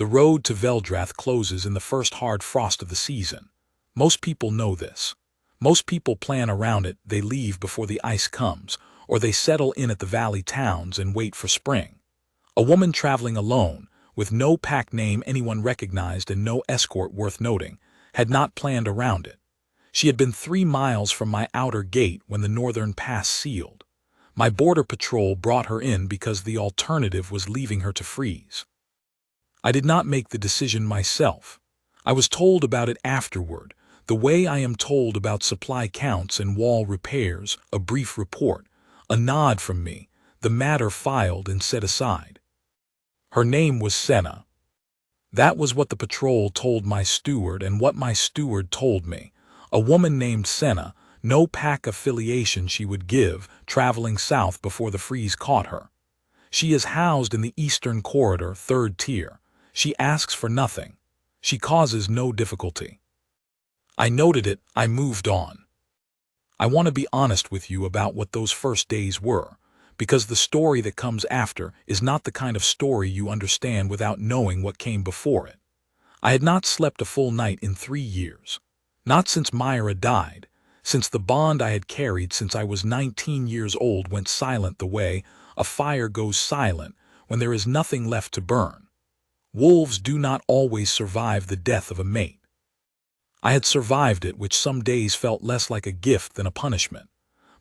The road to Veldrath closes in the first hard frost of the season. Most people know this. Most people plan around it. They leave before the ice comes, or they settle in at the valley towns and wait for spring. A woman traveling alone, with no pack name anyone recognized and no escort worth noting, had not planned around it. She had been 3 miles from my outer gate when the northern pass sealed. My border patrol brought her in because the alternative was leaving her to freeze. I did not make the decision myself. I was told about it afterward, the way I am told about supply counts and wall repairs, a brief report, a nod from me, the matter filed and set aside. Her name was Senna. That was what the patrol told my steward and what my steward told me. A woman named Senna, no pack affiliation she would give, traveling south before the freeze caught her. She is housed in the Eastern Corridor, 3rd tier. She asks for nothing. She causes no difficulty. I noted it, I moved on. I want to be honest with you about what those first days were, because the story that comes after is not the kind of story you understand without knowing what came before it. I had not slept a full night in 3 years. Not since Myra died, since the bond I had carried since I was 19 years old went silent the way a fire goes silent when there is nothing left to burn. Wolves do not always survive the death of a mate. I had survived it, which some days felt less like a gift than a punishment.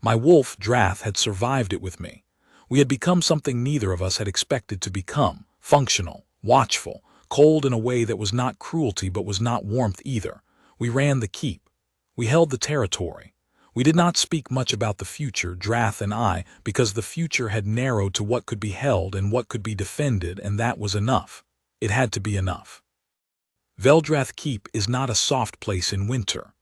My wolf, Drath, had survived it with me. We had become something neither of us had expected to become, functional, watchful, cold in a way that was not cruelty but was not warmth either. We ran the keep. We held the territory. We did not speak much about the future, Drath and I, because the future had narrowed to what could be held and what could be defended, and that was enough. It had to be enough. Veldrath Keep is not a soft place in winter.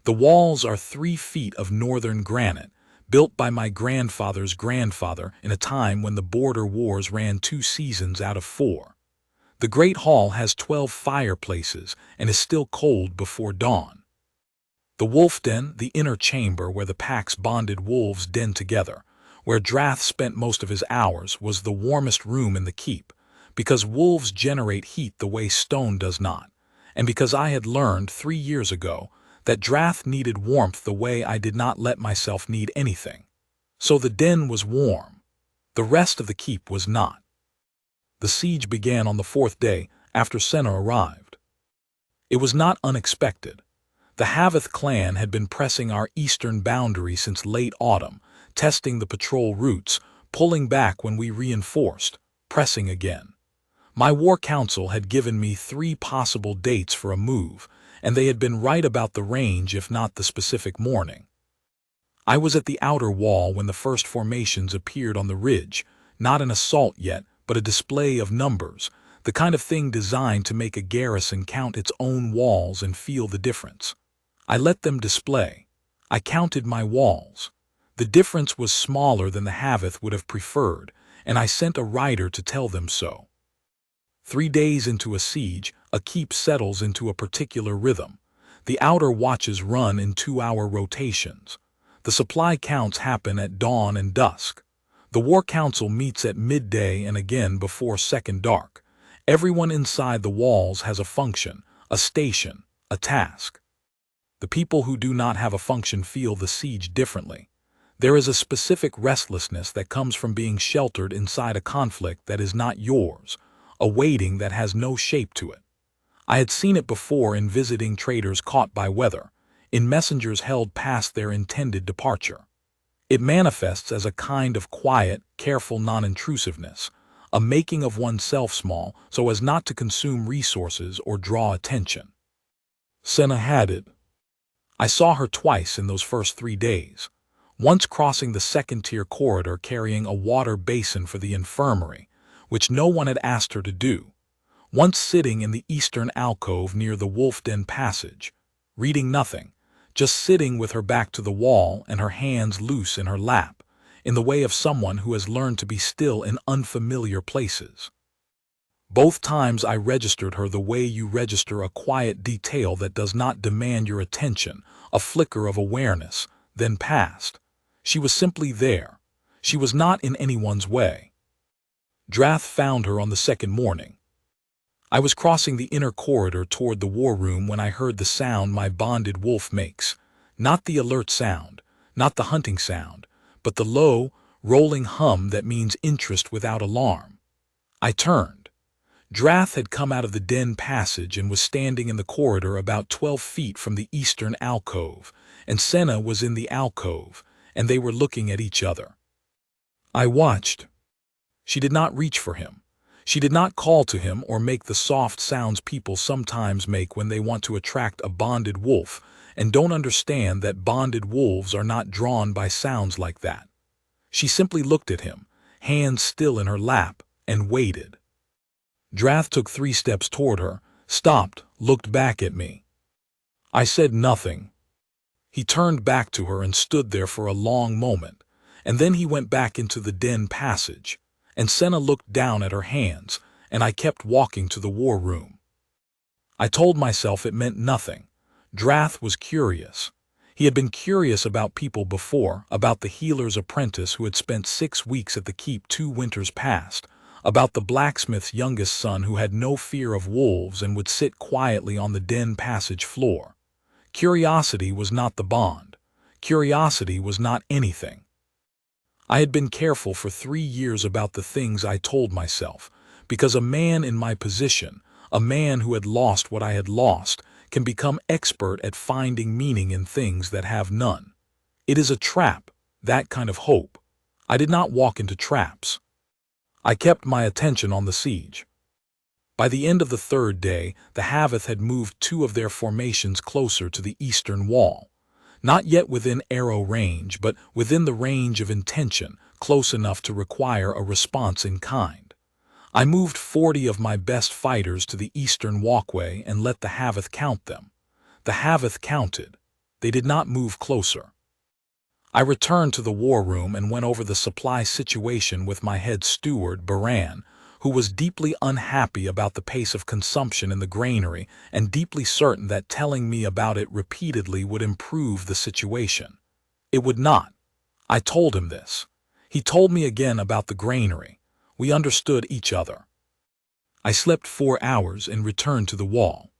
The walls are 3 feet of northern granite, built by my grandfather's grandfather in a time when the border wars ran 2 seasons out of 4. The Great Hall has 12 fireplaces and is still cold before dawn. The wolf den, the inner chamber where the packs bonded wolves den together, where Drath spent most of his hours, was the warmest room in the keep, because wolves generate heat the way stone does not, and because I had learned 3 years ago that Drath needed warmth the way I did not let myself need anything. So the den was warm. The rest of the keep was not. The siege began on the 4th day after Senna arrived. It was not unexpected. The Haveth clan had been pressing our eastern boundary since late autumn, testing the patrol routes, pulling back when we reinforced, pressing again. My war council had given me 3 possible dates for a move, and they had been right about the range if not the specific morning. I was at the outer wall when the first formations appeared on the ridge, not an assault yet, but a display of numbers, the kind of thing designed to make a garrison count its own walls and feel the difference. I let them display. I counted my walls. The difference was smaller than the Haveth would have preferred, and I sent a rider to tell them so. 3 days into a siege, a keep settles into a particular rhythm. The outer watches run in 2-hour rotations. The supply counts happen at dawn and dusk. The War Council meets at midday and again before second dark. Everyone inside the walls has a function, a station, a task. The people who do not have a function feel the siege differently. There is a specific restlessness that comes from being sheltered inside a conflict that is not yours, a waiting that has no shape to it. I had seen it before in visiting traders caught by weather, in messengers held past their intended departure. It manifests as a kind of quiet, careful non-intrusiveness, a making of oneself small so as not to consume resources or draw attention. Senna had it. I saw her twice in those first 3 days, once crossing the 2nd-tier corridor carrying a water basin for the infirmary, which no one had asked her to do, once sitting in the eastern alcove near the wolf den passage, reading nothing, just sitting with her back to the wall and her hands loose in her lap, in the way of someone who has learned to be still in unfamiliar places. Both times I registered her the way you register a quiet detail that does not demand your attention, a flicker of awareness, then passed. She was simply there. She was not in anyone's way. Drath found her on the 2nd morning. I was crossing the inner corridor toward the war room when I heard the sound my bonded wolf makes. Not the alert sound, not the hunting sound, but the low, rolling hum that means interest without alarm. I turned. Drath had come out of the den passage and was standing in the corridor about 12 feet from the eastern alcove, and Senna was in the alcove, and they were looking at each other. I watched. She did not reach for him. She did not call to him or make the soft sounds people sometimes make when they want to attract a bonded wolf and don't understand that bonded wolves are not drawn by sounds like that. She simply looked at him, hands still in her lap, and waited. Drath took 3 steps toward her, stopped, looked back at me. I said nothing. He turned back to her and stood there for a long moment, and then he went back into the den passage, and Senna looked down at her hands, and I kept walking to the war room. I told myself it meant nothing. Drath was curious. He had been curious about people before, about the healer's apprentice who had spent 6 weeks at the keep 2 winters past, about the blacksmith's youngest son who had no fear of wolves and would sit quietly on the den passage floor. Curiosity was not the bond. Curiosity was not anything. I had been careful for 3 years about the things I told myself, because a man in my position, a man who had lost what I had lost, can become expert at finding meaning in things that have none. It is a trap, that kind of hope. I did not walk into traps. I kept my attention on the siege. By the end of the 3rd day, the Havath had moved 2 of their formations closer to the eastern wall. Not yet within arrow range, but within the range of intention, close enough to require a response in kind. I moved 40 of my best fighters to the eastern walkway and let the Havath count them. The Havath counted. They did not move closer. I returned to the war room and went over the supply situation with my head steward, Baran, who was deeply unhappy about the pace of consumption in the granary and deeply certain that telling me about it repeatedly would improve the situation. It would not. I told him this. He told me again about the granary. We understood each other. I slept 4 hours and returned to the wall.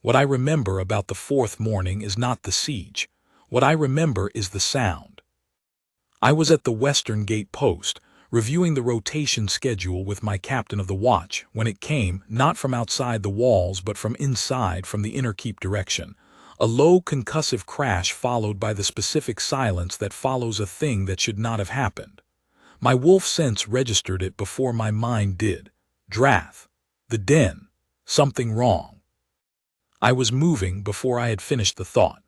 What I remember about the 4th morning is not the siege. What I remember is the sound. I was at the western gate post, reviewing the rotation schedule with my captain of the watch, when it came, not from outside the walls but from inside, from the inner keep direction, a low concussive crash followed by the specific silence that follows a thing that should not have happened. My wolf sense registered it before my mind did. Drath. The den. Something wrong. I was moving before I had finished the thought.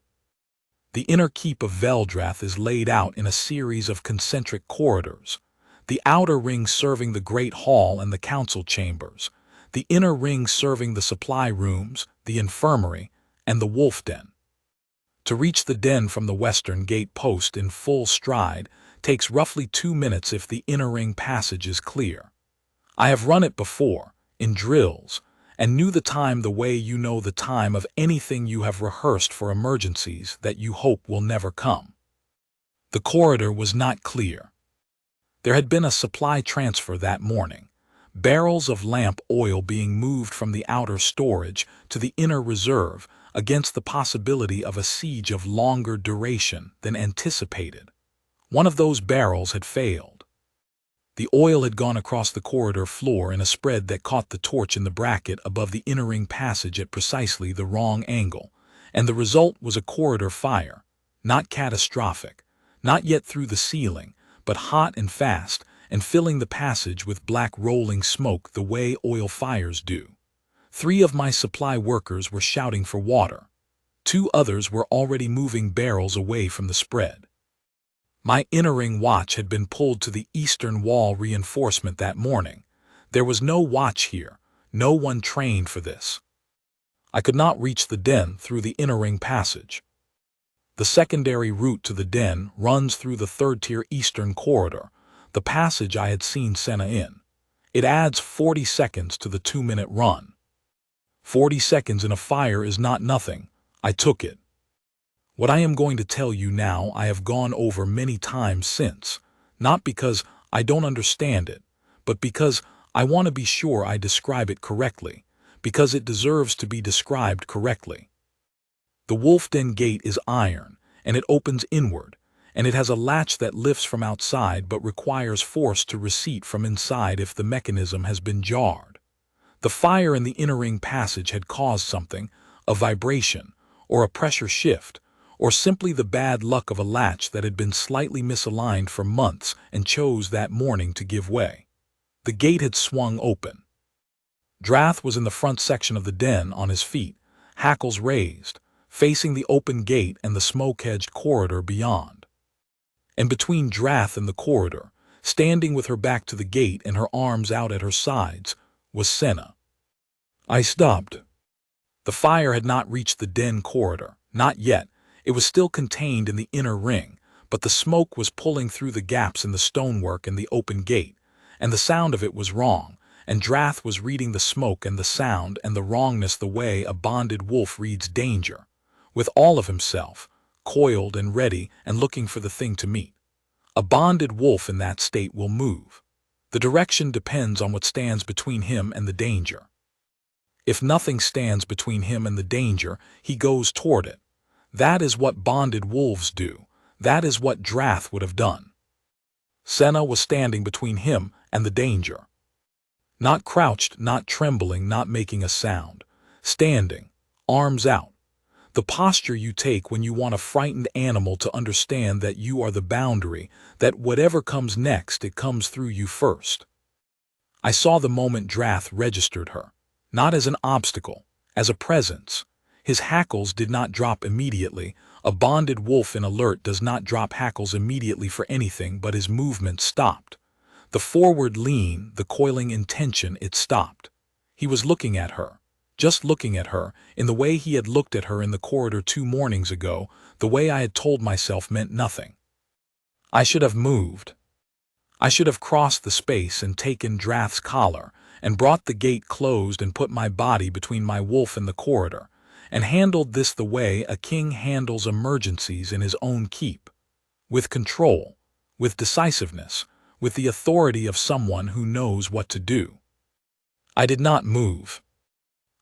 The inner keep of Veldrath is laid out in a series of concentric corridors, the outer ring serving the great hall and the council chambers, the inner ring serving the supply rooms, the infirmary, and the wolf den. To reach the den from the western gate post in full stride takes roughly 2 minutes if the inner ring passage is clear. I have run it before, in drills, and knew the time the way you know the time of anything you have rehearsed for emergencies that you hope will never come. The corridor was not clear. There had been a supply transfer that morning, barrels of lamp oil being moved from the outer storage to the inner reserve against the possibility of a siege of longer duration than anticipated. One of those barrels had failed. The oil had gone across the corridor floor in a spread that caught the torch in the bracket above the inner ring passage at precisely the wrong angle, and the result was a corridor fire, not catastrophic, not yet through the ceiling, but hot and fast, and filling the passage with black rolling smoke the way oil fires do. 3 of my supply workers were shouting for water. 2 others were already moving barrels away from the spread. My inner ring watch had been pulled to the eastern wall reinforcement that morning. There was no watch here, no one trained for this. I could not reach the den through the inner ring passage. The secondary route to the den runs through the 3rd-tier eastern corridor, the passage I had seen Senna in. It adds 40 seconds to the 2-minute run. 40 seconds in a fire is not nothing. I took it. What I am going to tell you now I have gone over many times since, not because I don't understand it, but because I want to be sure I describe it correctly, because it deserves to be described correctly. The wolf den gate is iron, and it opens inward, and it has a latch that lifts from outside but requires force to reseat from inside if the mechanism has been jarred. The fire in the inner ring passage had caused something, a vibration, or a pressure shift, or simply the bad luck of a latch that had been slightly misaligned for months and chose that morning to give way. The gate had swung open. Drath was in the front section of the den on his feet, hackles raised, facing the open gate and the smoke-edged corridor beyond. And between Drath and the corridor, standing with her back to the gate and her arms out at her sides, was Senna. I stopped. The fire had not reached the den corridor, not yet. It was still contained in the inner ring, but the smoke was pulling through the gaps in the stonework and the open gate, and the sound of it was wrong, and Drath was reading the smoke and the sound and the wrongness the way a bonded wolf reads danger, with all of himself, coiled and ready and looking for the thing to meet. A bonded wolf in that state will move. The direction depends on what stands between him and the danger. If nothing stands between him and the danger, he goes toward it. That is what bonded wolves do. That is what Drath would have done. Senna was standing between him and the danger. Not crouched, not trembling, not making a sound. Standing, arms out. The posture you take when you want a frightened animal to understand that you are the boundary, that whatever comes next, it comes through you first. I saw the moment Drath registered her, not as an obstacle, as a presence. His hackles did not drop immediately. A bonded wolf in alert does not drop hackles immediately for anything, but his movement stopped. The forward lean, the coiling intention, it stopped. He was looking at her, just looking at her, in the way he had looked at her in the corridor 2 mornings ago. The way I had told myself meant nothing. I should have moved. I should have crossed the space and taken Drath's collar, and brought the gate closed and put my body between my wolf and the corridor, and handled this the way a king handles emergencies in his own keep, with control, with decisiveness, with the authority of someone who knows what to do. I did not move.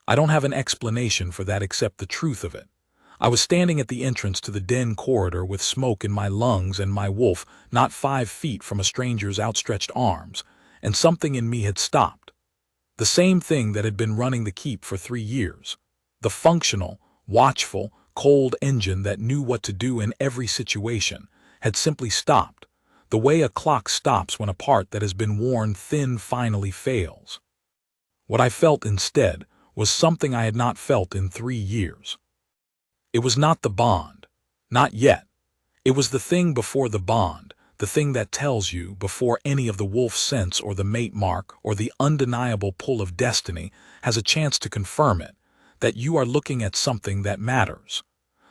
I don't have an explanation for that except the truth of it. I was standing at the entrance to the den corridor with smoke in my lungs and my wolf not 5 feet from a stranger's outstretched arms, and something in me had stopped. The same thing that had been running the keep for 3 years. The functional, watchful, cold engine that knew what to do in every situation had simply stopped, the way a clock stops when a part that has been worn thin finally fails. What I felt instead was something I had not felt in 3 years. It was not the bond. Not yet. It was the thing before the bond, the thing that tells you, before any of the wolf sense or the mate mark or the undeniable pull of destiny has a chance to confirm it, that you are looking at something that matters.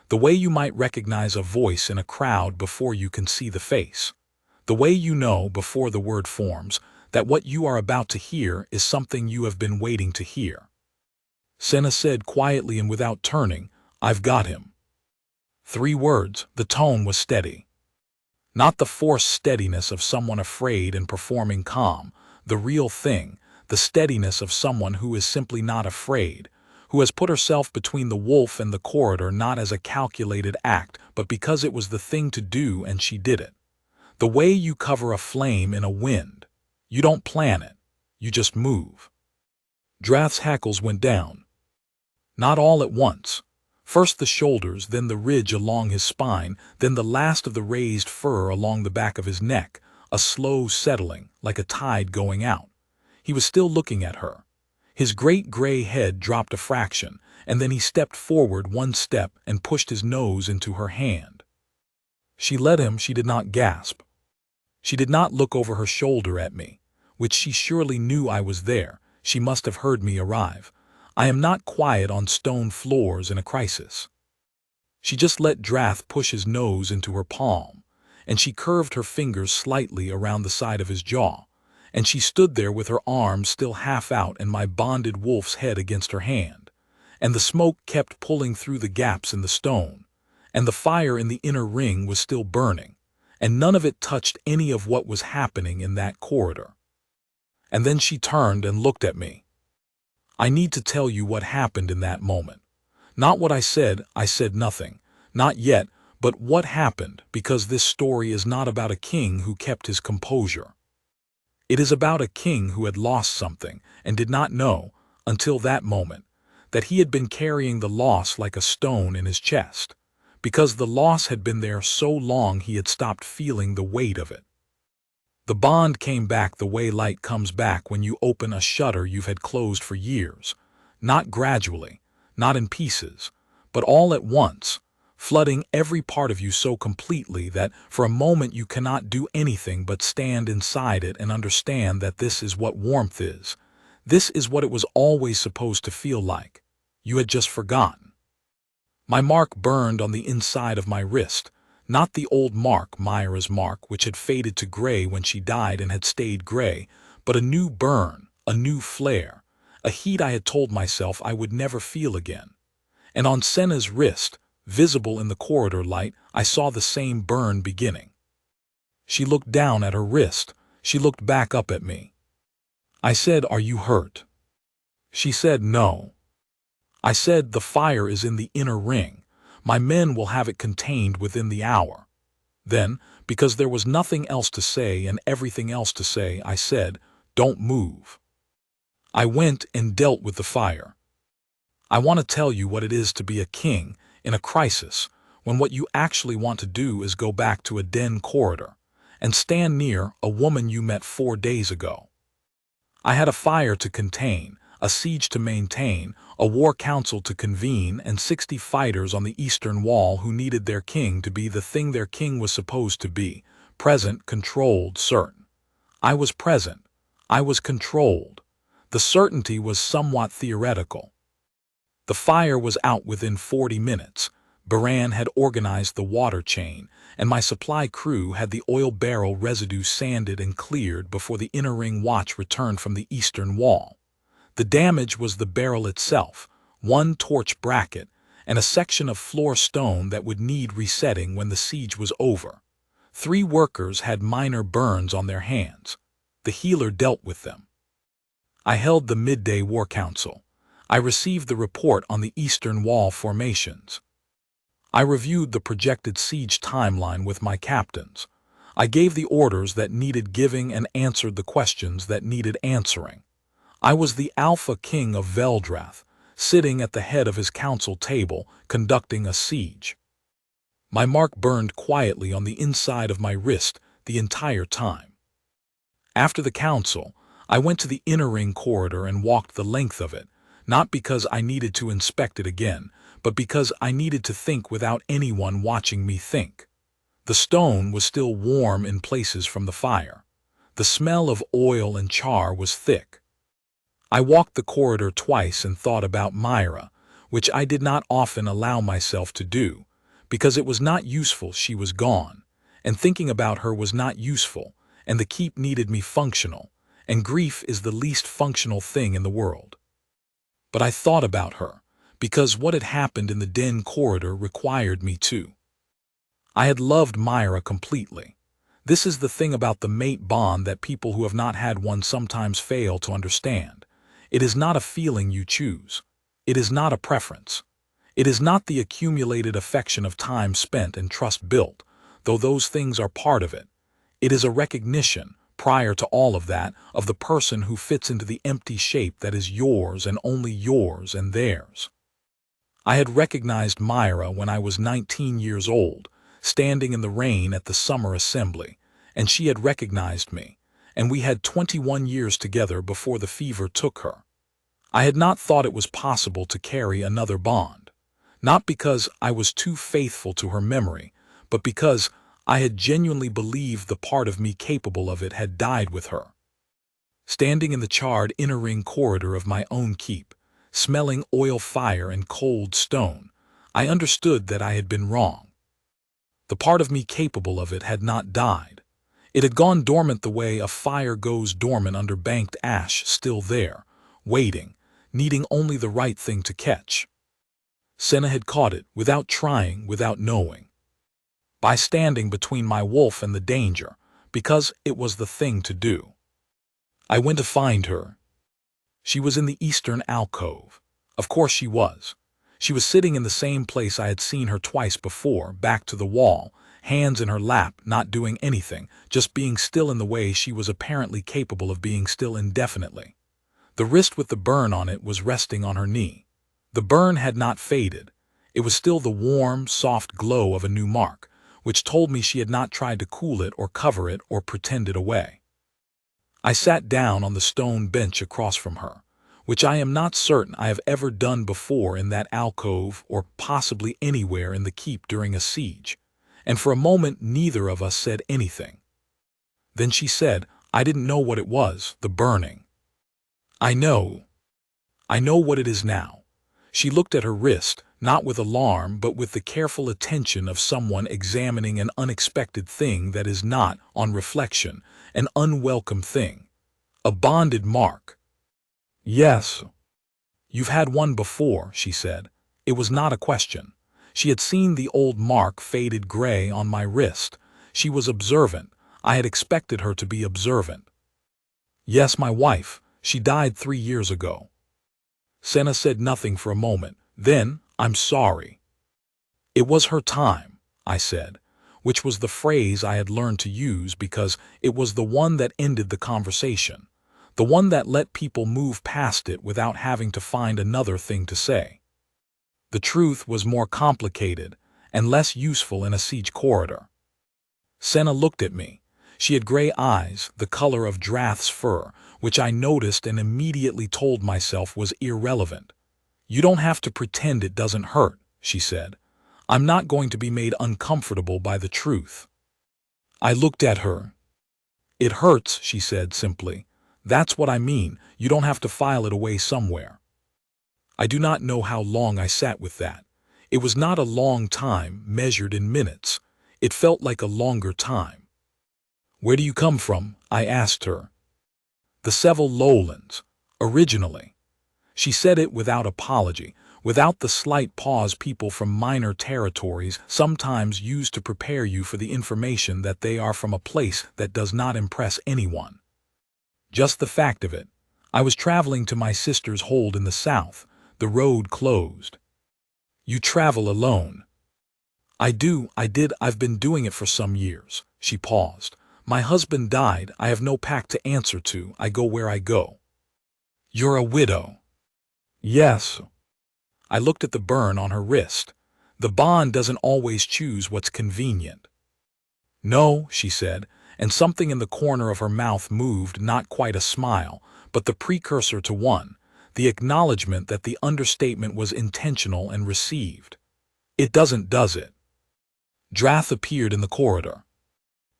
The way you might recognize a voice in a crowd before you can see the face. The way you know, before the word forms, that what you are about to hear is something you have been waiting to hear. Senna said quietly and without turning, "I've got him." 3 words, the tone was steady. Not the forced steadiness of someone afraid and performing calm, the real thing, the steadiness of someone who is simply not afraid, who has put herself between the wolf and the corridor not as a calculated act, but because it was the thing to do and she did it. The way you cover a flame in a wind. You don't plan it, you just move. Drath's hackles went down. Not all at once. First the shoulders, then the ridge along his spine, then the last of the raised fur along the back of his neck, a slow settling, like a tide going out. He was still looking at her. His great gray head dropped a fraction, and then he stepped forward 1 step and pushed his nose into her hand. She let him. She did not gasp. She did not look over her shoulder at me, which she surely knew I was there. She must have heard me arrive. I am not quiet on stone floors in a crisis. She just let Drath push his nose into her palm, and she curved her fingers slightly around the side of his jaw, and she stood there with her arms still half out and my bonded wolf's head against her hand, and the smoke kept pulling through the gaps in the stone, and the fire in the inner ring was still burning, and none of it touched any of what was happening in that corridor. And then she turned and looked at me. I need to tell you what happened in that moment. Not what I said nothing. Not yet, but what happened, because this story is not about a king who kept his composure. It is about a king who had lost something and did not know, until that moment, that he had been carrying the loss like a stone in his chest, because the loss had been there so long he had stopped feeling the weight of it. The bond came back the way light comes back when you open a shutter you've had closed for years, not gradually, not in pieces, but all at once, flooding every part of you so completely that for a moment you cannot do anything but stand inside it and understand that this is what warmth is. This is what it was always supposed to feel like. You had just forgotten. My mark burned on the inside of my wrist, not the old mark, Myra's mark, which had faded to gray when she died and had stayed gray, but a new burn, a new flare, a heat I had told myself I would never feel again. And on Senna's wrist, visible in the corridor light, I saw the same burn beginning. She looked down at her wrist. She looked back up at me. I said, "Are you hurt?" She said, "No." I said, "The fire is in the inner ring. My men will have it contained within the hour." Then, because there was nothing else to say and everything else to say, I said, "Don't move." I went and dealt with the fire. I want to tell you what it is to be a king in a crisis, when what you actually want to do is go back to a den corridor and stand near a woman you met 4 days ago. I had a fire to contain, a siege to maintain, a war council to convene, and 60 fighters on the Eastern Wall who needed their king to be the thing their king was supposed to be: present, controlled, certain. I was present. I was controlled. The certainty was somewhat theoretical. The fire was out within 40 minutes. Baran had organized the water chain, and my supply crew had the oil barrel residue sanded and cleared before the inner ring watch returned from the Eastern Wall. The damage was the barrel itself, one torch bracket, and a section of floor stone that would need resetting when the siege was over. 3 workers had minor burns on their hands. The healer dealt with them. I held the midday war council. I received the report on the Eastern Wall formations. I reviewed the projected siege timeline with my captains. I gave the orders that needed giving and answered the questions that needed answering. I was the Alpha King of Veldrath, sitting at the head of his council table, conducting a siege. My mark burned quietly on the inside of my wrist the entire time. After the council, I went to the inner ring corridor and walked the length of it, not because I needed to inspect it again, but because I needed to think without anyone watching me think. The stone was still warm in places from the fire. The smell of oil and char was thick. I walked the corridor twice and thought about Myra, which I did not often allow myself to do, because it was not useful. She was gone, and thinking about her was not useful, and the keep needed me functional, and grief is the least functional thing in the world. But I thought about her, because what had happened in the den corridor required me to. I had loved Myra completely. This is the thing about the mate bond that people who have not had one sometimes fail to understand. It is not a feeling you choose. It is not a preference. It is not the accumulated affection of time spent and trust built, though those things are part of it. It is a recognition, prior to all of that, of the person who fits into the empty shape that is yours and only yours and theirs. I had recognized Myra when I was 19 years old, standing in the rain at the summer assembly, and she had recognized me, and we had 21 years together before the fever took her. I had not thought it was possible to carry another bond, not because I was too faithful to her memory, but because I had genuinely believed the part of me capable of it had died with her. Standing in the charred inner ring corridor of my own keep, smelling oil fire and cold stone, I understood that I had been wrong. The part of me capable of it had not died. It had gone dormant the way a fire goes dormant under banked ash, still there, waiting, needing only the right thing to catch. Senna had caught it, without trying, without knowing. By standing between my wolf and the danger, because it was the thing to do. I went to find her. She was in the eastern alcove. Of course she was. She was sitting in the same place I had seen her twice before, back to the wall, hands in her lap, not doing anything, just being still in the way she was apparently capable of being still indefinitely. The wrist with the burn on it was resting on her knee. The burn had not faded. It was still the warm, soft glow of a new mark, which told me she had not tried to cool it or cover it or pretend it away. I sat down on the stone bench across from her, which I am not certain I have ever done before in that alcove or possibly anywhere in the keep during a siege, and for a moment neither of us said anything. Then she said, "I didn't know what it was, the burning." I know what it is now." She looked at her wrist, not with alarm but with the careful attention of someone examining an unexpected thing that is not, on reflection, an unwelcome thing. "A bonded mark." "Yes." "You've had one before," she said. It was not a question. She had seen the old mark faded gray on my wrist. She was observant. I had expected her to be observant. "Yes, my wife. She died 3 years ago." Senna said nothing for a moment. Then, "I'm sorry." "It was her time," I said, which was the phrase I had learned to use because it was the one that ended the conversation, the one that let people move past it without having to find another thing to say. The truth was more complicated and less useful in a siege corridor. Senna looked at me. She had gray eyes, the color of Drath's fur, which I noticed and immediately told myself was irrelevant. "You don't have to pretend it doesn't hurt," she said. "I'm not going to be made uncomfortable by the truth." I looked at her. "It hurts," she said simply. "That's what I mean. You don't have to file it away somewhere." I do not know how long I sat with that. It was not a long time, measured in minutes. It felt like a longer time. "Where do you come from?" I asked her. "The Seville Lowlands, originally." She said it without apology, without the slight pause people from minor territories sometimes use to prepare you for the information that they are from a place that does not impress anyone. Just the fact of it. I was traveling to my sister's hold in the south. The road closed. "You travel alone?" I did. I've been doing it for some years." She paused. "My husband died. I have no pack to answer to. I go where I go." "You're a widow?" "Yes." I looked at the burn on her wrist. "The bond doesn't always choose what's convenient." "No," she said, and something in the corner of her mouth moved, not quite a smile, but the precursor to one, the acknowledgement that the understatement was intentional and received. "It doesn't, does it?" Drath appeared in the corridor.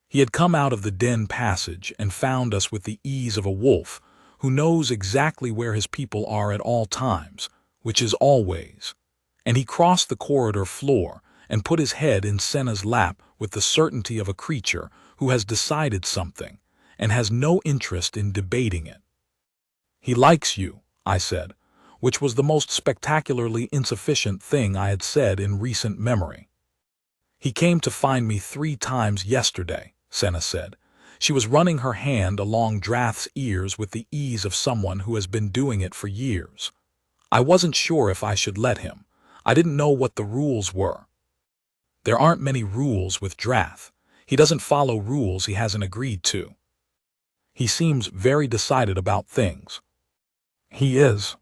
He had come out of the den passage and found us with the ease of a wolf who knows exactly where his people are at all times, which is always. And he crossed the corridor floor and put his head in Senna's lap with the certainty of a creature who has decided something and has no interest in debating it. "He likes you," I said, which was the most spectacularly insufficient thing I had said in recent memory. "He came to find me 3 times yesterday," Senna said. She was running her hand along Drath's ears with the ease of someone who has been doing it for years. "I wasn't sure if I should let him. I didn't know what the rules were." "There aren't many rules with Drath. He doesn't follow rules he hasn't agreed to. He seems very decided about things." "He is."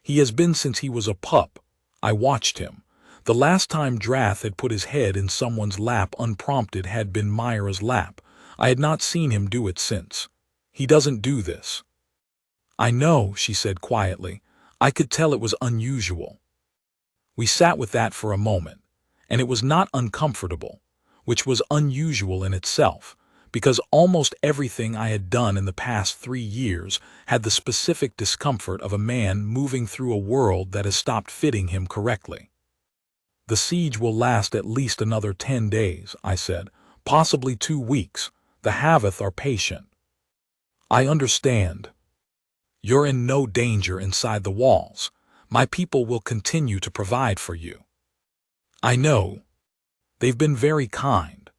"He has been since he was a pup. I watched him. The last time Drath had put his head in someone's lap unprompted had been Myra's lap. I had not seen him do it since. He doesn't do this." "I know," she said quietly. I could tell it was unusual. We sat with that for a moment, and it was not uncomfortable, which was unusual in itself, because almost everything I had done in the past 3 years had the specific discomfort of a man moving through a world that has stopped fitting him correctly. "The siege will last at least another 10 days, I said, "possibly 2 weeks. The Havath are patient." "I understand." "You're in no danger inside the walls. My people will continue to provide for you." "I know. They've been very kind."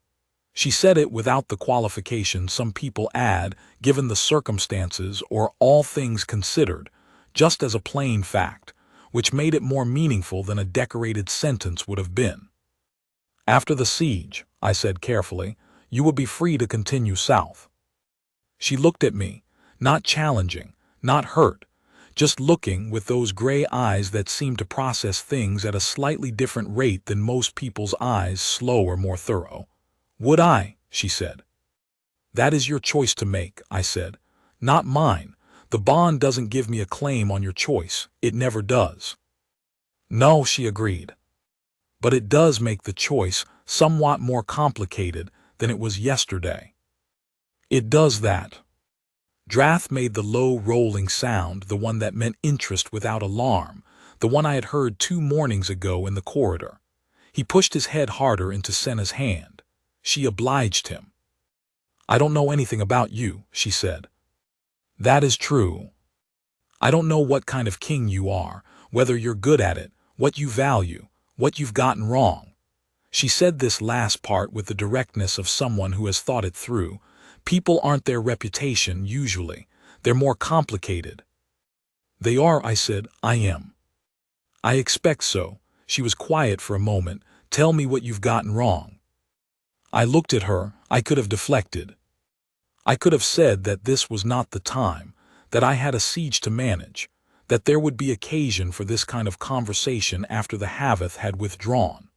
She said it without the qualification some people add, "given the circumstances" or "all things considered," just as a plain fact, which made it more meaningful than a decorated sentence would have been. After the siege, I said carefully, you will be free to continue south. She looked at me, not challenging, not hurt, just looking with those gray eyes that seemed to process things at a slightly different rate than most people's eyes, slower, more thorough. Would I? She said. That is your choice to make, I said. Not mine. The bond doesn't give me a claim on your choice. It never does. No, she agreed. But it does make the choice somewhat more complicated than it was yesterday. It does that. Drath made the low rolling sound, the one that meant interest without alarm, the one I had heard 2 mornings ago in the corridor. He pushed his head harder into Senna's hand. She obliged him. I don't know anything about you, she said. That is true. I don't know what kind of king you are, whether you're good at it, what you value, what you've gotten wrong. She said this last part with the directness of someone who has thought it through. People aren't their reputation, usually. They're more complicated. They are, I said. I am. I expect so. She was quiet for a moment. Tell me what you've gotten wrong. I looked at her. I could have deflected. I could have said that this was not the time, that I had a siege to manage, that there would be occasion for this kind of conversation after the Haveth had withdrawn.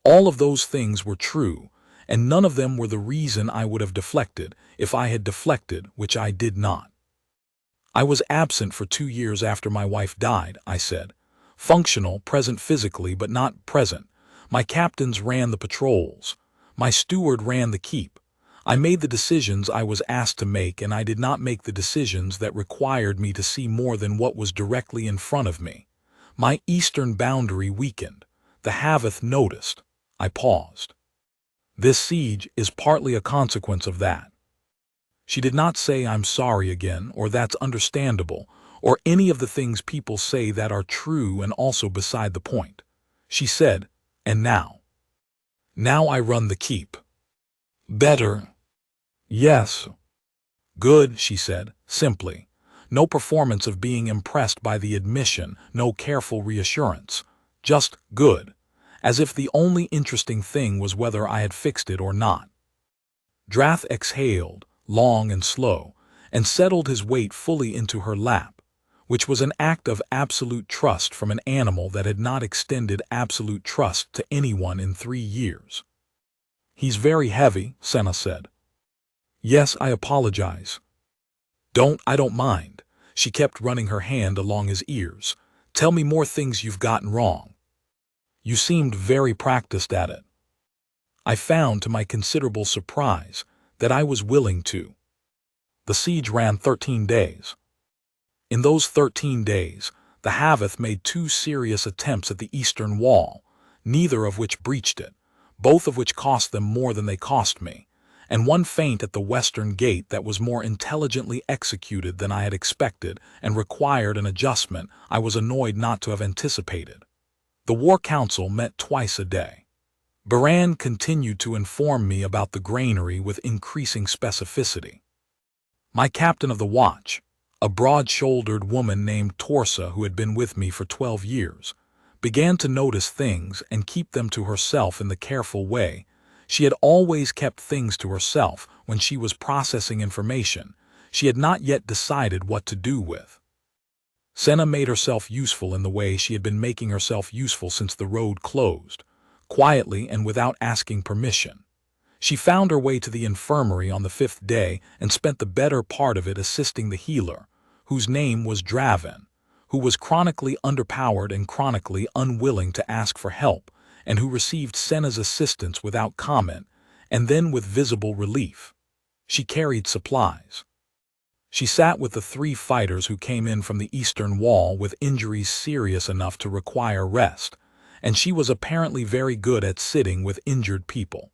All of those things were true, and none of them were the reason I would have deflected if I had deflected, which I did not. I was absent for 2 years after my wife died, I said. Functional, present physically, but not present. My captains ran the patrols. My steward ran the keep. I made the decisions I was asked to make, and I did not make the decisions that required me to see more than what was directly in front of me. My eastern boundary weakened. The Haveth noticed. I paused. This siege is partly a consequence of that. She did not say I'm sorry again, or that's understandable, or any of the things people say that are true and also beside the point. She said, and now? Now I run the keep. Better. Yes. Good, she said, simply. No performance of being impressed by the admission, no careful reassurance. Just good. As if the only interesting thing was whether I had fixed it or not. Drath exhaled, long and slow, and settled his weight fully into her lap, which was an act of absolute trust from an animal that had not extended absolute trust to anyone in 3 years. He's very heavy, Senna said. Yes, I apologize. I don't mind. She kept running her hand along his ears. Tell me more things you've gotten wrong. You seemed very practiced at it. I found, to my considerable surprise, that I was willing to. The siege ran 13 days. In those 13 days, the Haveth made 2 serious attempts at the eastern wall, neither of which breached it, both of which cost them more than they cost me, and one feint at the western gate that was more intelligently executed than I had expected and required an adjustment I was annoyed not to have anticipated. The War Council met twice a day. Baran continued to inform me about the granary with increasing specificity. My captain of the watch, a broad-shouldered woman named Torsa who had been with me for 12 years, began to notice things and keep them to herself in the careful way she had always kept things to herself when she was processing information she had not yet decided what to do with. Senna made herself useful in the way she had been making herself useful since the road closed, quietly and without asking permission. She found her way to the infirmary on the 5th day and spent the better part of it assisting the healer, whose name was Draven, who was chronically underpowered and chronically unwilling to ask for help, and who received Senna's assistance without comment, and then with visible relief. She carried supplies. She sat with the 3 fighters who came in from the eastern wall with injuries serious enough to require rest, and she was apparently very good at sitting with injured people.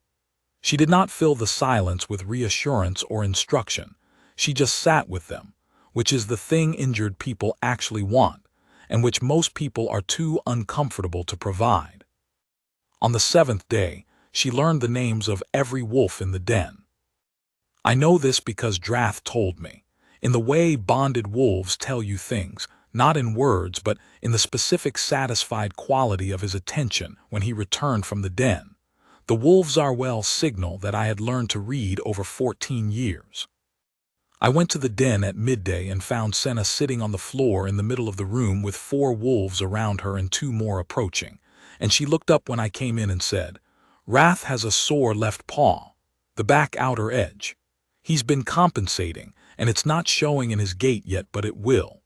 She did not fill the silence with reassurance or instruction. She just sat with them, which is the thing injured people actually want, and which most people are too uncomfortable to provide. On the 7th day, she learned the names of every wolf in the den. I know this because Drath told me, in the way bonded wolves tell you things, not in words but in the specific satisfied quality of his attention when he returned from the den. The wolves are well signal that I had learned to read over 14 years. I went to the den at midday and found Senna sitting on the floor in the middle of the room with 4 wolves around her and 2 more approaching, and she looked up when I came in and said, "Wrath has a sore left paw, the back outer edge. He's been compensating, and it's not showing in his gait yet, but it will."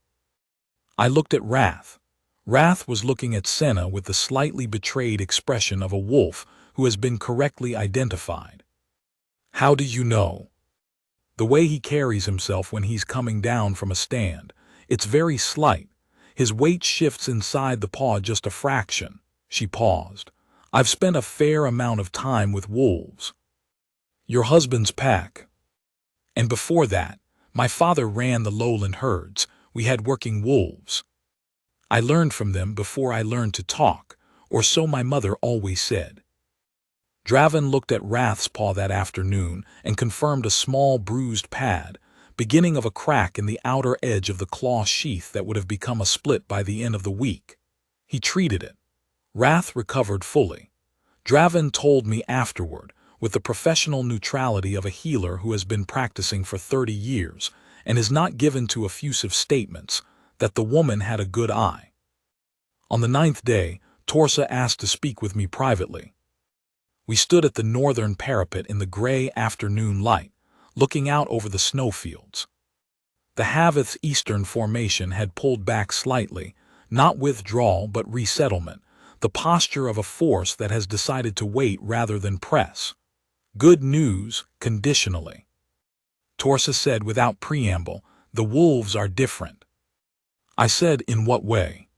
I looked at Wrath. Wrath was looking at Senna with the slightly betrayed expression of a wolf who has been correctly identified. "How do you know?" "The way he carries himself when he's coming down from a stand. It's very slight. His weight shifts inside the paw just a fraction." She paused. "I've spent a fair amount of time with wolves." "Your husband's pack." "And before that, my father ran the lowland herds. We had working wolves. I learned from them before I learned to talk, or so my mother always said." Draven looked at Wrath's paw that afternoon and confirmed a small bruised pad, beginning of a crack in the outer edge of the claw sheath that would have become a split by the end of the week. He treated it. Wrath recovered fully. Draven told me afterward, with the professional neutrality of a healer who has been practicing for 30 years and is not given to effusive statements, that the woman had a good eye. On the 9th day, Torsa asked to speak with me privately. We stood at the northern parapet in the gray afternoon light, looking out over the snowfields. The Haveth's eastern formation had pulled back slightly, not withdrawal but resettlement, the posture of a force that has decided to wait rather than press. Good news, conditionally. Torsa said without preamble, "The wolves are different." I said, "In what way?"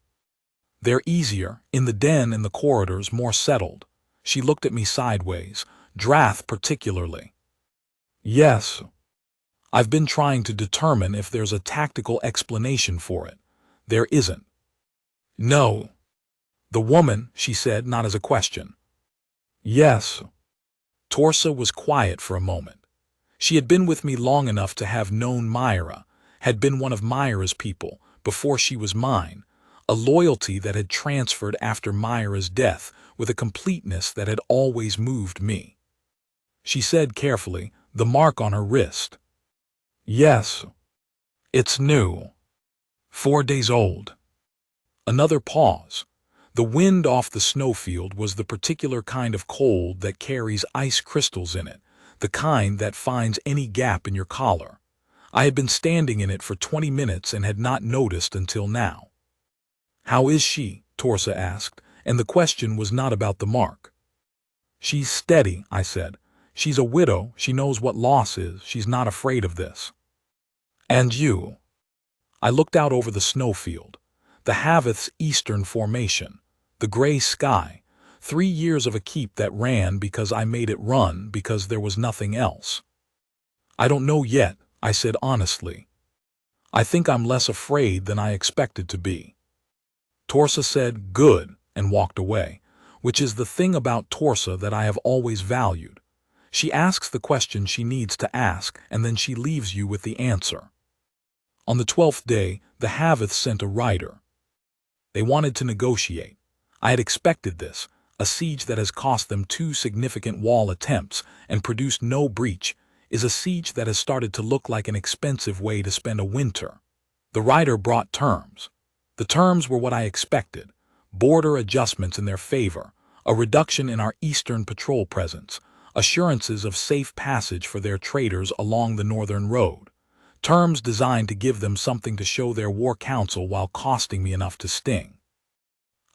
"They're easier, in the den and the corridors more settled." She looked at me sideways, Drath particularly. "Yes. I've been trying to determine if there's a tactical explanation for it. There isn't." "No." "The woman," she said, not as a question. "Yes." Torsa was quiet for a moment. She had been with me long enough to have known Myra, had been one of Myra's people, before she was mine, a loyalty that had transferred after Myra's death with a completeness that had always moved me. She said carefully, "The mark on her wrist." "Yes. It's new. 4 days old." Another pause. The wind off the snowfield was the particular kind of cold that carries ice crystals in it, the kind that finds any gap in your collar. I had been standing in it for 20 minutes and had not noticed until now. "How is she?" Torsa asked, and the question was not about the mark. "She's steady," I said. "She's a widow, she knows what loss is, she's not afraid of this." "And you?" I looked out over the snowfield. The Haveth's eastern formation, the gray sky, 3 years of a keep that ran because I made it run because there was nothing else. "I don't know yet," I said honestly. "I think I'm less afraid than I expected to be." Torsa said, "Good," and walked away, which is the thing about Torsa that I have always valued. She asks the question she needs to ask, and then she leaves you with the answer. On the 12th day, the Haveth sent a rider. They wanted to negotiate. I had expected this. A siege that has cost them 2 significant wall attempts and produced no breach is a siege that has started to look like an expensive way to spend a winter. The rider brought terms. The terms were what I expected: border adjustments in their favor, a reduction in our eastern patrol presence, assurances of safe passage for their traders along the northern road, terms designed to give them something to show their war council while costing me enough to sting.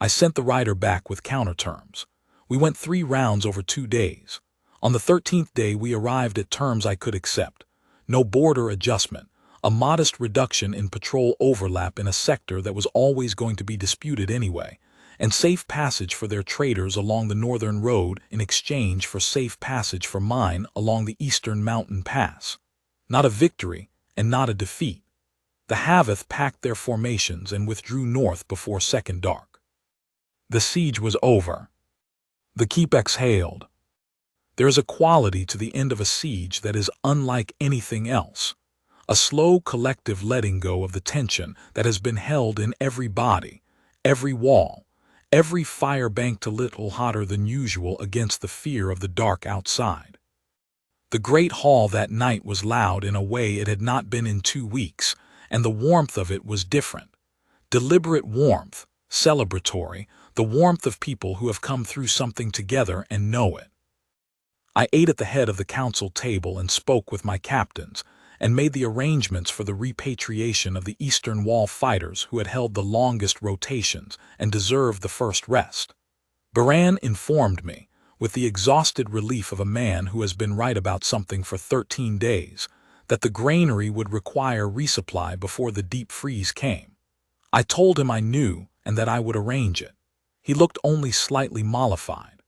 I sent the rider back with counterterms. We went 3 rounds over 2 days. On the 13th day we arrived at terms I could accept. No border adjustment, a modest reduction in patrol overlap in a sector that was always going to be disputed anyway, and safe passage for their traders along the northern road in exchange for safe passage for mine along the eastern mountain pass. Not a victory, and not a defeat. The Haveth packed their formations and withdrew north before second dark. The siege was over. The keep exhaled. There is a quality to the end of a siege that is unlike anything else. a slow collective letting go of the tension that has been held in every body, every wall, every fire banked a little hotter than usual against the fear of the dark outside. The great hall that night was loud in a way it had not been in 2 weeks, and the warmth of it was different. Deliberate warmth, celebratory, the warmth of people who have come through something together and know it. I ate at the head of the council table and spoke with my captains, and made the arrangements for the repatriation of the Eastern Wall fighters who had held the longest rotations and deserved the first rest. Baran informed me, with the exhausted relief of a man who has been right about something for 13 days, that the granary would require resupply before the deep freeze came. I told him I knew and that I would arrange it. He looked only slightly mollified.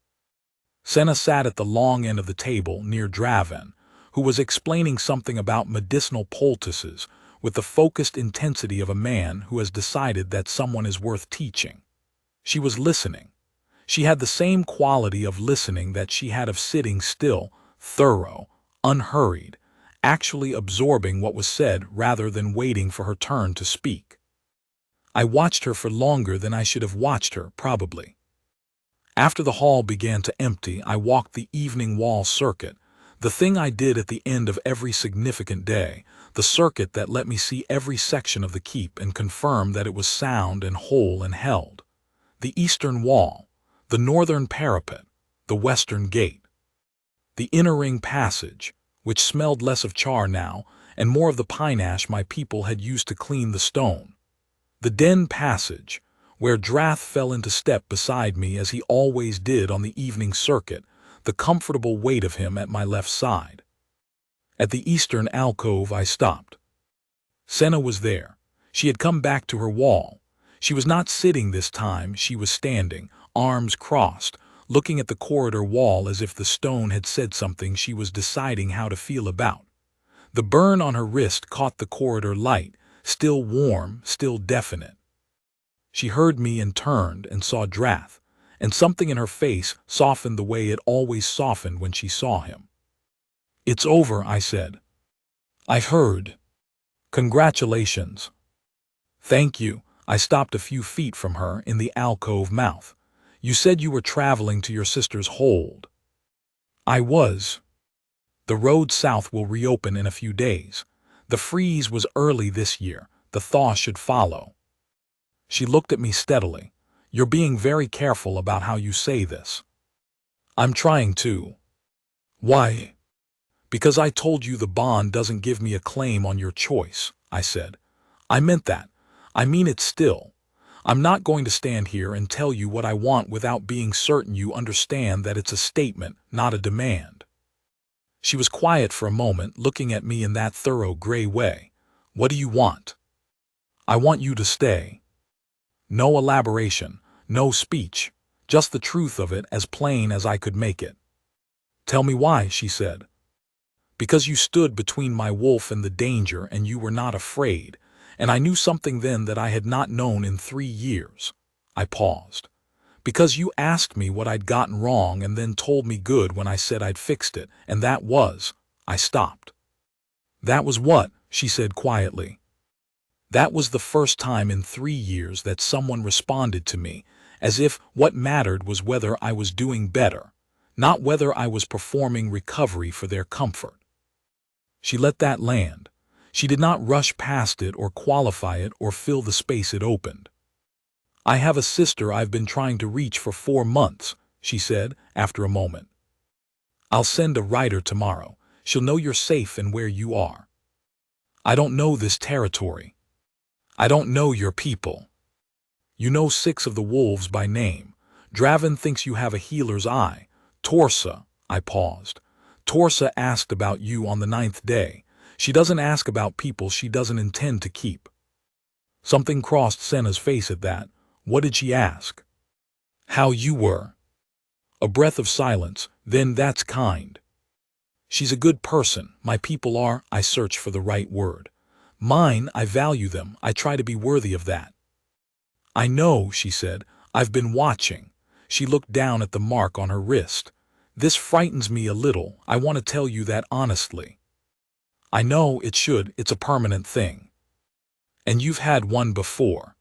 Senna sat at the long end of the table near Draven, who was explaining something about medicinal poultices with the focused intensity of a man who has decided that someone is worth teaching. She was listening. She had the same quality of listening that she had of sitting still, thorough, unhurried, actually absorbing what was said rather than waiting for her turn to speak. I watched her for longer than I should have watched her, probably. After the hall began to empty, I walked the evening wall circuit, the thing I did at the end of every significant day, the circuit that let me see every section of the keep and confirm that it was sound and whole and held. The eastern wall, the northern parapet, the western gate. The inner ring passage, which smelled less of char now and more of the pine ash my people had used to clean the stone. The den passage, where Drath fell into step beside me as he always did on the evening circuit, the comfortable weight of him at my left side. At the eastern alcove I stopped. Senna was there. She had come back to her wall. She was not sitting this time, she was standing, arms crossed, looking at the corridor wall as if the stone had said something she was deciding how to feel about. The burn on her wrist caught the corridor light, still warm, still definite. She heard me and turned and saw Drath, and something in her face softened the way it always softened when she saw him. "It's over," I said. "I've heard. Congratulations." "Thank you." I stopped a few feet from her in the alcove mouth. "You said you were traveling to your sister's hold." "I was. The road south will reopen in a few days. The freeze was early this year. The thaw should follow." She looked at me steadily. "You're being very careful about how you say this." "I'm trying to." "Why?" "Because I told you the bond doesn't give me a claim on your choice," I said. "I meant that. I mean it still. I'm not going to stand here and tell you what I want without being certain you understand that it's a statement, not a demand." She was quiet for a moment, looking at me in that thorough gray way. "What do you want?" "I want you to stay." No elaboration, no speech, just the truth of it as plain as I could make it. "Tell me why," she said. "Because you stood between my wolf and the danger and you were not afraid, and I knew something then that I had not known in 3 years. I paused. "Because you asked me what I'd gotten wrong and then told me good when I said I'd fixed it, and that was—" I stopped. "That was what?" she said quietly. That was the first time in 3 years that someone responded to me as if what mattered was whether I was doing better, not whether I was performing recovery for their comfort. She let that land. She did not rush past it or qualify it or fill the space it opened. "I have a sister I've been trying to reach for 4 months, she said after a moment. "I'll send a rider tomorrow. She'll know you're safe and where you are." "I don't know this territory. I don't know your people. You know 6 of the wolves by name. Draven thinks you have a healer's eye. Torsa," I paused. "Torsa asked about you on the 9th day. She doesn't ask about people she doesn't intend to keep." Something crossed Senna's face at that. "What did she ask?" "How you were." A breath of silence. "Then that's kind." "She's a good person. My people are—" I search for the right word. "Mine, I value them. I try to be worthy of that." "I know," she said. "I've been watching." She looked down at the mark on her wrist. "This frightens me a little. I want to tell you that honestly." I know it should, it's a permanent thing. And you've had one before.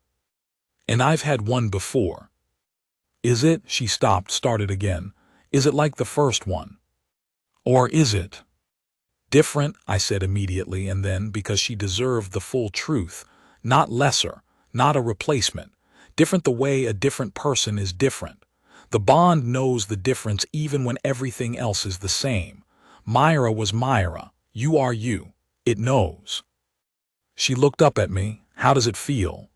And I've had one before. Is it? She stopped, started again. Is it like the first one? Or is it different? I said immediately, and then, because she deserved the full truth, not lesser, not a replacement. Different the way a different person is different. The bond knows the difference even when everything else is the same. Myra was Myra. You are you. It knows. She looked up at me. How does it feel?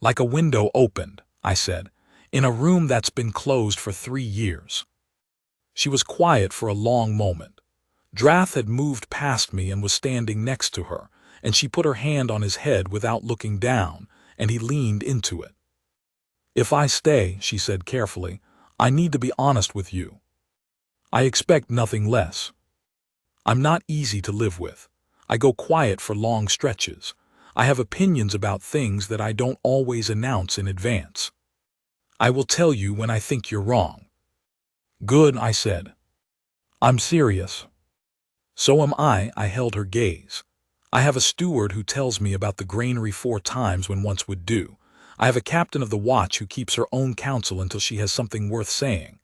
Like a window opened, I said, in a room that's been closed for 3 years. She was quiet for a long moment. Drath had moved past me and was standing next to her, and she put her hand on his head without looking down, and he leaned into it. If I stay, she said carefully, I need to be honest with you. I expect nothing less. I'm not easy to live with. I go quiet for long stretches. I have opinions about things that I don't always announce in advance. I will tell you when I think you're wrong. Good, I said. I'm serious. So am I held her gaze. I have a steward who tells me about the granary 4 times when once would do. I have a captain of the watch who keeps her own counsel until she has something worth saying.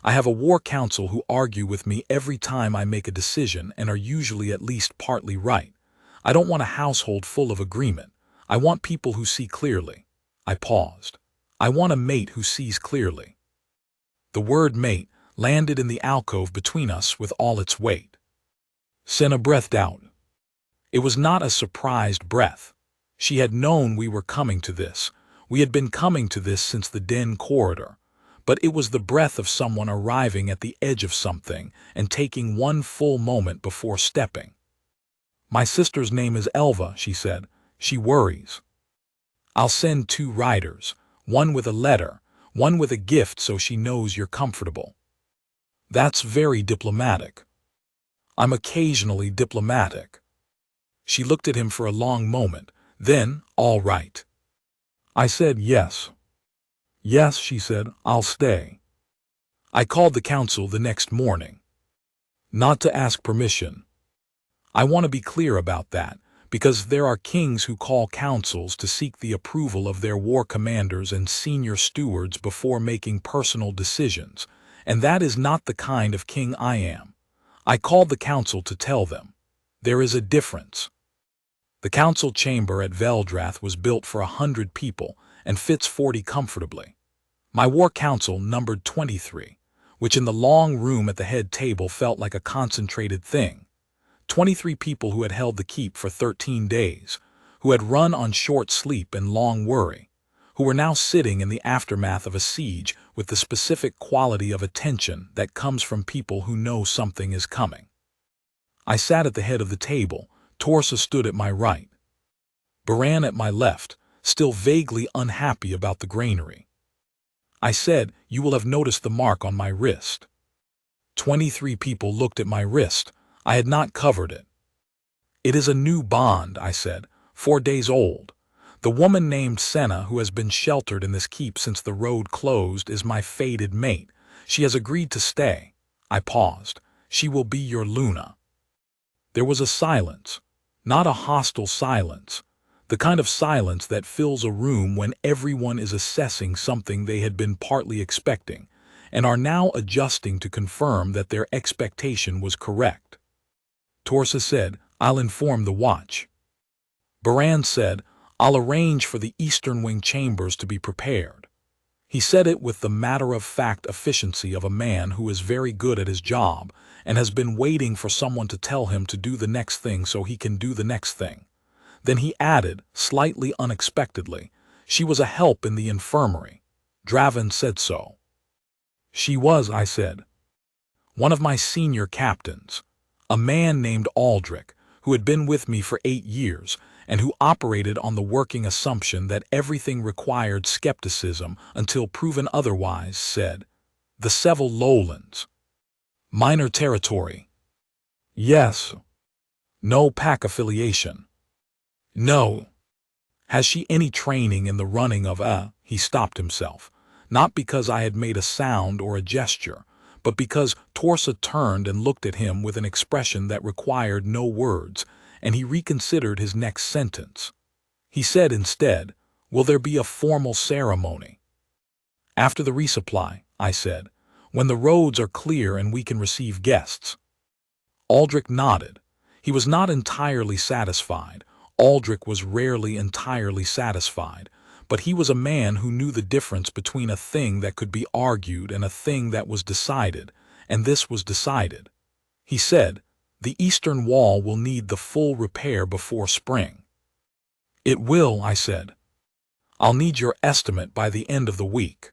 I have a war council who argue with me every time I make a decision and are usually at least partly right. I don't want a household full of agreement. I want people who see clearly. I paused. I want a mate who sees clearly. The word mate landed in the alcove between us with all its weight. Senna breathed out. It was not a surprised breath. She had known we were coming to this. We had been coming to this since the den corridor. But it was the breath of someone arriving at the edge of something and taking one full moment before stepping. My sister's name is Elva, she said. She worries. I'll send 2 riders, one with a letter, one with a gift so she knows you're comfortable. That's very diplomatic. I'm occasionally diplomatic. She looked at him for a long moment, then, all right. I said yes. Yes, she said, I'll stay. I called the council the next morning. Not to ask permission. I want to be clear about that, because there are kings who call councils to seek the approval of their war commanders and senior stewards before making personal decisions, and that is not the kind of king I am. I called the council to tell them. There is a difference. The council chamber at Veldrath was built for 100 people and fits 40 comfortably. My war council numbered 23, which in the long room at the head table felt like a concentrated thing. 23 people who had held the keep for 13 days, who had run on short sleep and long worry, who were now sitting in the aftermath of a siege with the specific quality of attention that comes from people who know something is coming. I sat at the head of the table. Torsa stood at my right. Baran at my left, still vaguely unhappy about the granary. I said, you will have noticed the mark on my wrist. 23 people looked at my wrist. I had not covered it. It is a new bond, I said, 4 days old. The woman named Senna, who has been sheltered in this keep since the road closed, is my fated mate. She has agreed to stay. I paused. She will be your Luna. There was a silence. Not a hostile silence. The kind of silence that fills a room when everyone is assessing something they had been partly expecting, and are now adjusting to confirm that their expectation was correct. Torsa said, I'll inform the watch. Baran said, I'll arrange for the Eastern Wing chambers to be prepared. He said it with the matter-of-fact efficiency of a man who is very good at his job and has been waiting for someone to tell him to do the next thing so he can do the next thing. Then he added, slightly unexpectedly, she was a help in the infirmary. Draven said so. She was, I said. One of my senior captains. A man named Aldrich, who had been with me for 8 years, and who operated on the working assumption that everything required skepticism until proven otherwise, said, the Seville Lowlands. Minor territory. Yes. No pack affiliation. No. Has she any training in the running of a... He stopped himself, not because I had made a sound or a gesture, but because Torsa turned and looked at him with an expression that required no words, and he reconsidered his next sentence. He said instead, "Will there be a formal ceremony?" "After the resupply," I said, "when the roads are clear and we can receive guests." Aldrich nodded. He was not entirely satisfied. Aldrich was rarely entirely satisfied, but he was a man who knew the difference between a thing that could be argued and a thing that was decided, and this was decided. He said, "The eastern wall will need the full repair before spring." "It will," I said. "I'll need your estimate by the end of the week."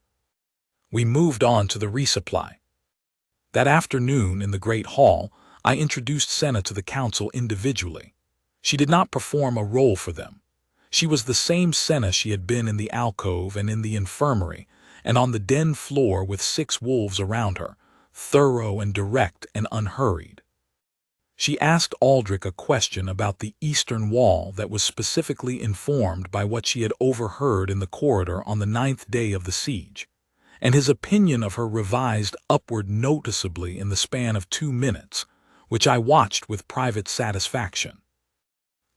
We moved on to the resupply. That afternoon in the Great Hall, I introduced Senna to the council individually. She did not perform a role for them. She was the same Senna she had been in the alcove and in the infirmary, and on the den floor with 6 wolves around her, thorough and direct and unhurried. She asked Aldrich a question about the eastern wall that was specifically informed by what she had overheard in the corridor on the 9th day of the siege, and his opinion of her revised upward noticeably in the span of 2 minutes, which I watched with private satisfaction.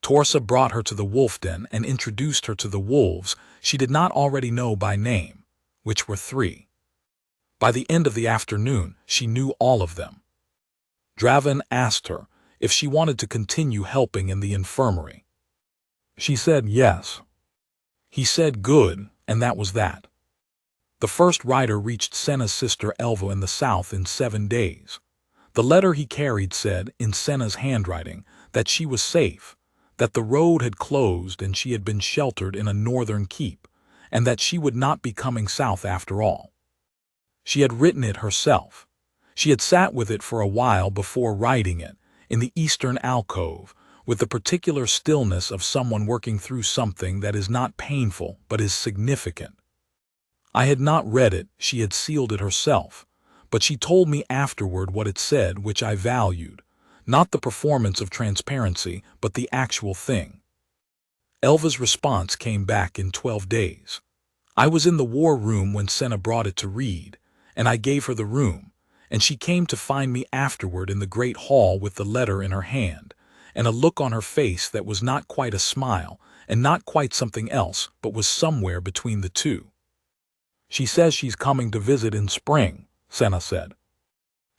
Torsa brought her to the wolf den and introduced her to the wolves she did not already know by name, which were 3. By the end of the afternoon, she knew all of them. Draven asked her if she wanted to continue helping in the infirmary. She said yes. He said good, and that was that. The first rider reached Senna's sister Elva in the south in 7 days. The letter he carried said, in Senna's handwriting, that she was safe, that the road had closed and she had been sheltered in a northern keep, and that she would not be coming south after all. She had written it herself. She had sat with it for a while before writing it, in the eastern alcove, with the particular stillness of someone working through something that is not painful but is significant. I had not read it, she had sealed it herself, but she told me afterward what it said, which I valued, not the performance of transparency, but the actual thing. Elva's response came back in 12 days. I was in the war room when Senna brought it to read, and I gave her the room, and she came to find me afterward in the great hall with the letter in her hand, and a look on her face that was not quite a smile, and not quite something else, but was somewhere between the two. "She says she's coming to visit in spring," Senna said.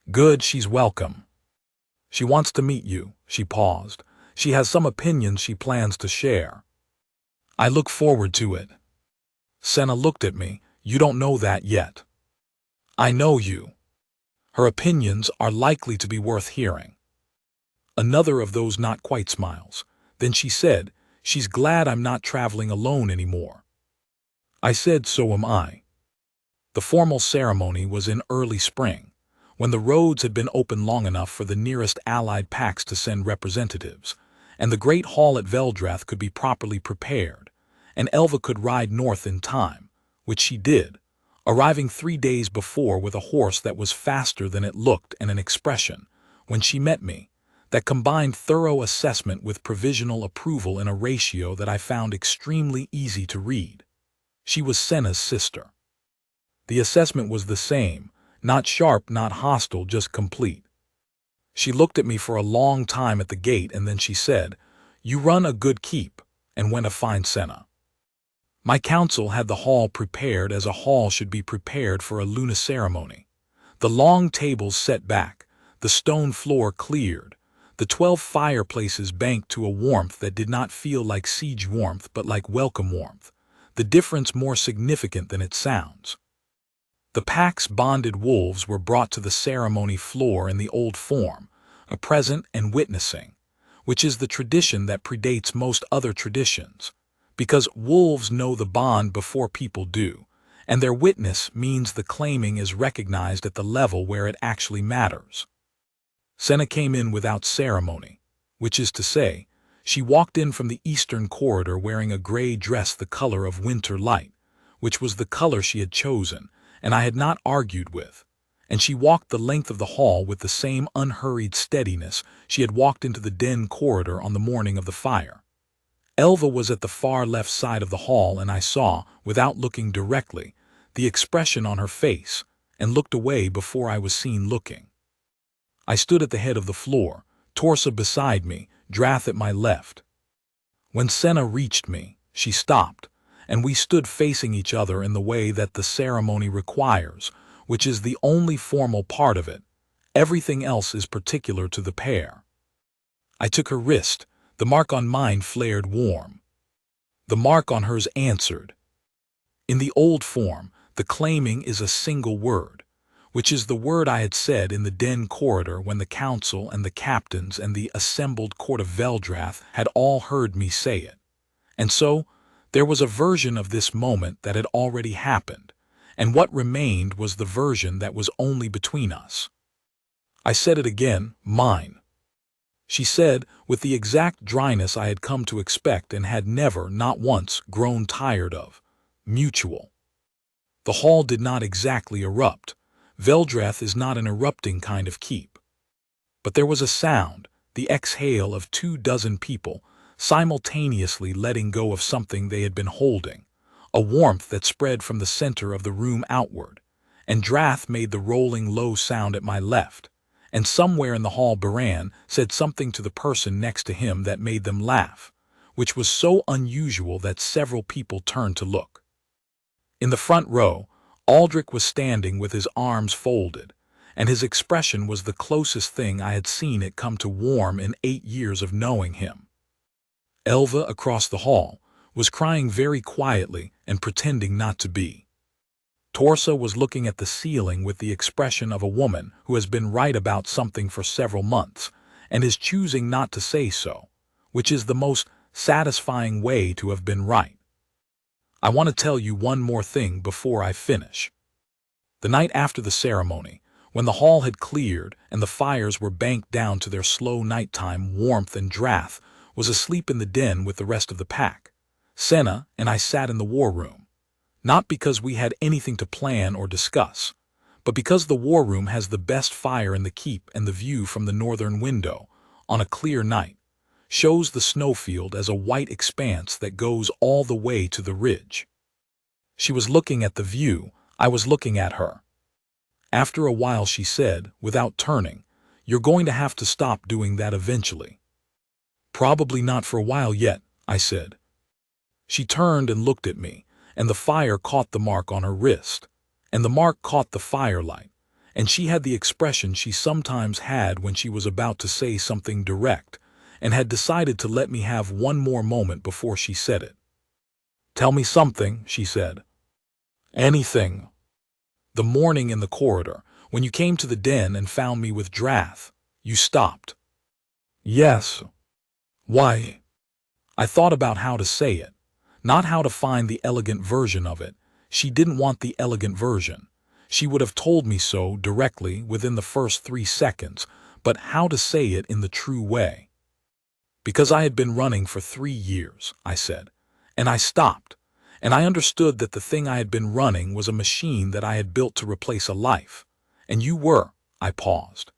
"Good, she's welcome. She wants to meet you." She paused. "She has some opinions she plans to share." "I look forward to it." Senna looked at me. "You don't know that yet." "I know you. Her opinions are likely to be worth hearing." Another of those not quite smiles. Then she said, "She's glad I'm not traveling alone anymore." I said, "So am I." The formal ceremony was in early spring, when the roads had been open long enough for the nearest allied packs to send representatives, and the great hall at Veldrath could be properly prepared, and Elva could ride north in time, which she did, arriving 3 days before with a horse that was faster than it looked and an expression, when she met me, that combined thorough assessment with provisional approval in a ratio that I found extremely easy to read. She was Senna's sister. The assessment was the same, not sharp, not hostile, just complete. She looked at me for a long time at the gate, and then she said, "You run a good keep," and went to find Senna. My council had the hall prepared as a hall should be prepared for a Luna ceremony. The long tables set back, the stone floor cleared, the 12 fireplaces banked to a warmth that did not feel like siege warmth but like welcome warmth, the difference more significant than it sounds. The pack's bonded wolves were brought to the ceremony floor in the old form, a present and witnessing, which is the tradition that predates most other traditions, because wolves know the bond before people do, and their witness means the claiming is recognized at the level where it actually matters. Senna came in without ceremony, which is to say, she walked in from the eastern corridor wearing a gray dress the color of winter light, which was the color she had chosen, and I had not argued with, and she walked the length of the hall with the same unhurried steadiness she had walked into the den corridor on the morning of the fire. Elva was at the far left side of the hall, and I saw, without looking directly, the expression on her face, and looked away before I was seen looking. I stood at the head of the floor, Torsa beside me, Drath at my left. When Senna reached me, she stopped, and we stood facing each other in the way that the ceremony requires, which is the only formal part of it. Everything else is particular to the pair. I took her wrist. The mark on mine flared warm. The mark on hers answered. In the old form, the claiming is a single word, which is the word I had said in the den corridor when the council and the captains and the assembled court of Veldrath had all heard me say it. And so, there was a version of this moment that had already happened, and what remained was the version that was only between us. I said it again, mine. She said, with the exact dryness I had come to expect and had never, not once, grown tired of, mutual. The hall did not exactly erupt. Veldrath is not an erupting kind of keep. But there was a sound, the exhale of 24 people, simultaneously letting go of something they had been holding, a warmth that spread from the center of the room outward, and Drath made the rolling low sound at my left, and somewhere in the hall Baran said something to the person next to him that made them laugh, which was so unusual that several people turned to look. In the front row, Aldrich was standing with his arms folded, and his expression was the closest thing I had seen it come to warm in 8 years of knowing him. Elva, across the hall, was crying very quietly and pretending not to be. Torsa was looking at the ceiling with the expression of a woman who has been right about something for several months and is choosing not to say so, which is the most satisfying way to have been right. I want to tell you one more thing before I finish. The night after the ceremony, when the hall had cleared and the fires were banked down to their slow nighttime warmth and Drath was asleep in the den with the rest of the pack, Senna and I sat in the war room. Not because we had anything to plan or discuss, but because the war room has the best fire in the keep and the view from the northern window, on a clear night, shows the snowfield as a white expanse that goes all the way to the ridge. She was looking at the view, I was looking at her. After a while she said, without turning, "You're going to have to stop doing that eventually." "Probably not for a while yet," I said. She turned and looked at me, and the fire caught the mark on her wrist, and the mark caught the firelight, and she had the expression she sometimes had when she was about to say something direct, and had decided to let me have one more moment before she said it. "Tell me something," she said. "Anything." "The morning in the corridor, when you came to the den and found me with Drath, you stopped." "Yes." "Why?" I thought about how to say it, not how to find the elegant version of it. She didn't want the elegant version. She would have told me so directly within the first 3 seconds, but how to say it in the true way. "Because I had been running for 3 years," I said, "and I stopped, and I understood that the thing I had been running was a machine that I had built to replace a life, and you were," I paused.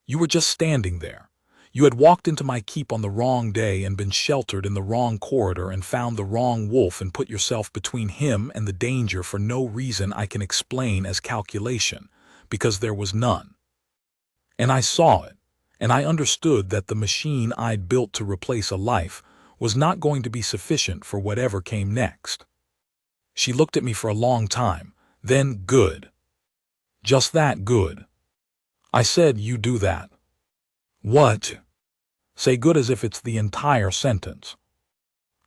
"You were just standing there. You had walked into my keep on the wrong day and been sheltered in the wrong corridor and found the wrong wolf and put yourself between him and the danger for no reason I can explain as calculation, because there was none. And I saw it. And I understood that the machine I'd built to replace a life was not going to be sufficient for whatever came next." She looked at me for a long time, then good. "Just that good." I said, "You do that." "What?" "Say good as if it's the entire sentence."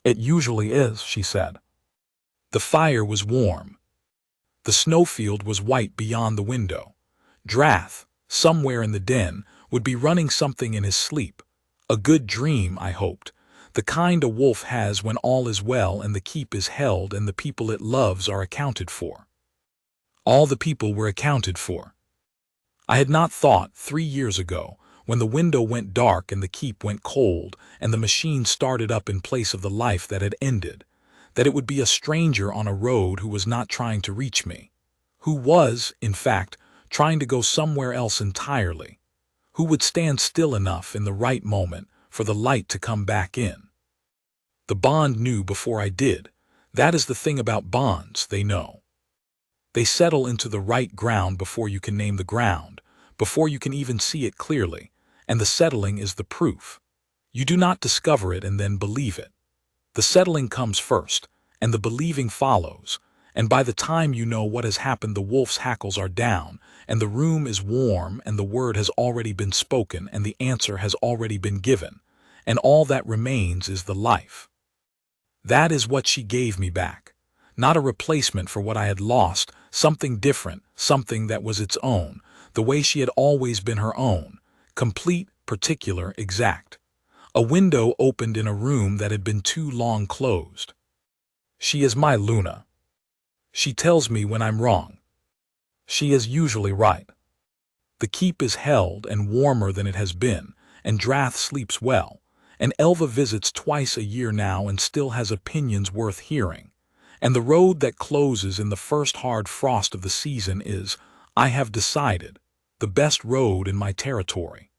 "It usually is," she said. The fire was warm. The snowfield was white beyond the window. Drath, somewhere in the den, would be running something in his sleep. A good dream, I hoped, the kind a wolf has when all is well and the keep is held and the people it loves are accounted for. All the people were accounted for. I had not thought 3 years ago, when the window went dark and the keep went cold and the machine started up in place of the life that had ended, that it would be a stranger on a road who was not trying to reach me, who was, in fact, trying to go somewhere else entirely, who would stand still enough in the right moment for the light to come back in. The bond knew before I did. That is the thing about bonds, they know. They settle into the right ground before you can name the ground, before you can even see it clearly, and the settling is the proof. You do not discover it and then believe it. The settling comes first, and the believing follows, and by the time you know what has happened, the wolf's hackles are down, and the room is warm, and the word has already been spoken, and the answer has already been given, and all that remains is the life. That is what she gave me back. Not a replacement for what I had lost, something different, something that was its own, the way she had always been her own, complete, particular, exact. A window opened in a room that had been too long closed. She is my Luna. She tells me when I'm wrong. She is usually right. The keep is held and warmer than it has been, and Drath sleeps well, and Elva visits twice a year now and still has opinions worth hearing. And the road that closes in the first hard frost of the season is, I have decided, the best road in my territory.